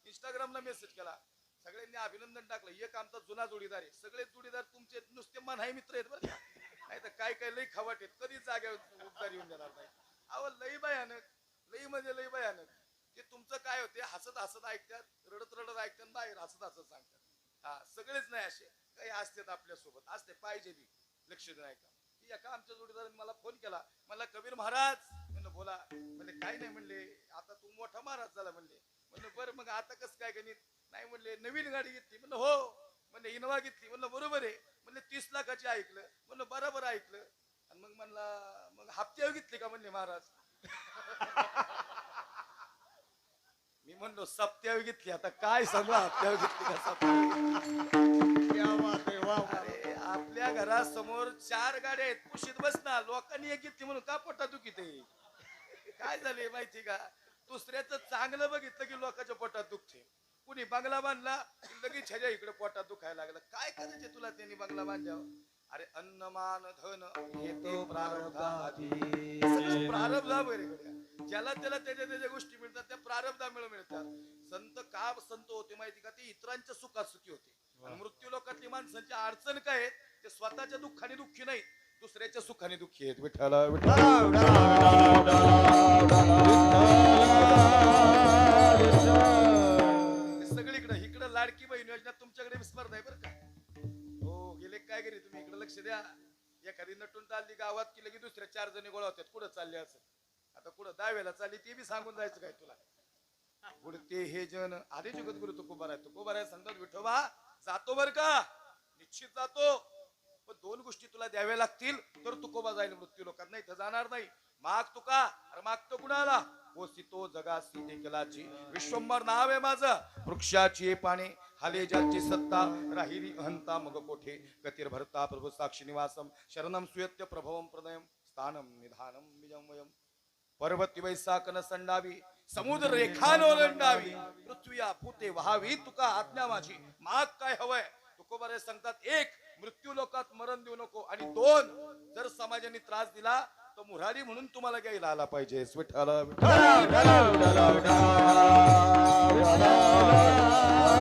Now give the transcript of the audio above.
इंस्टाग्रामला message केला, सगळ्यांनी अभिनंदन टाकलं. एक आमचा जुना जोडीदार आहे, सगळे जोडीदार तुमचे नुसते मन मित्र आहेत बरं. नाही तर काय काय लई खवाट आहेत, कधी जाग्यावर उपदार येऊन देणार नाही. अहो लई भयानक, लई म्हणजे लई भयानक. ते तुमचं काय होते, हसत हसत ऐकतात, रडत रडत ऐकतात, बाहेर हसत हसत सांगतात. हा सगळेच नाही असे, काही असतात आपल्यासोबत, असते पाहिजे बी. लक्ष देऊन ऐका. एका आमच्या जोडीदाराने मला फोन केला, मला कबीर महाराज म्हणलं बोला. म्हणजे काय नाही म्हणले, आता तू मोठा महाराज झाला म्हणले. म्हणलं बरं मग आता कसं काय गणित नाही म्हणले. नवीन गाडी घेतली म्हणलं हो, म्हणले इनोवा घेतली म्हणलं बरोबर आहे. म्हणले 30 लाखाची ऐकलं म्हणलं बरोबर ऐकलं. आणि मग म्हणला मग हप्त्यावर घेतली का म्हणले महाराज. मी म्हणलो सप्त्यावर घेतली, आता काय सांगू हप्त्यावर घेतली का अरे आपल्या घरासमोर 4 गाड्या आहेत, कुशीत बस ना. लोकांनी एक घेतली म्हणून का पोटा दुखीत आहे. काय झाले माहिती का, दुसऱ्याचं चांगलं बघितलं की लोकांच्या पोटात दुखते. कुणी बंगला बांधला लगेच ह्याच्या इकडे पोटात दुखायला लागलं. काय करायचे तुला त्यांनी बंगला बांधावं. अरे अन्नमान धन हे ते प्रारब्ध वगैरे, ज्याला त्याला त्याच्या त्याच्या गोष्टी मिळतात, त्या प्रारब्धामुळे मिळतात. संत का संत होते माहिती का, ते इतरांच्या सुखात सुखी होते. आणि मृत्यू लोकातली माणसांची अडचण काय आहे, ते स्वतःच्या दुःखाने दुःखी नाही, दुसऱ्याच्या सुखाने दुःखी आहेत. विठ्ठला सगळीकडे इकडे लाडकी बहीण योजना तुमच्याकडे स्पर्धा आहे बरं का. हो गेले काय करी तुम्ही इकडे लक्ष द्या. एखादी नटून चालली गावात की लगी दुसऱ्या 4 जणी गोळा होत्यात. कुठं चालले असं, आता कुठं दाव्याला चालली ते बी सांगून जायचं काय तुला. पुढे हे जन आधी जगद्गुरु तुकोबाराय तुकोबाराय सांगतात विठोबा जातो बर का, निश्चित जातो, पण 2 गोष्टी तुला द्याव्या लागतील तर तुकोबा जाईल मृत्यू लोकात, नाही तर जाणार नाही. माग तुका, अरे मागतो कुणाला, ओसितो जगासी देखलाची, विश्वंभर नाव आहे माझं, वृक्षाची पाने हाले ज्याची सत्ता, राहिली अहंता मग कोठे, गतीर भरता प्रभू साक्षी निवासम, शरणम सुयत्य प्रभवम प्रदयम, स्थानम निधानम विजमयम, पर्वती वैसाकन संडावी, समुद्र रेखान ओलांडावी, पृथ्वीया पुते व्हावी तुका आज्ञा माझी. माग काय हवंय तुकोबारे सांगतात, 1 मृत्यू लोकात मरण देऊ नको, आणि 2 जर समाजाने त्रास दिला तर मुरारी म्हणून तुम्हाला घ्यायला आला पाहिजे. विठ्ठल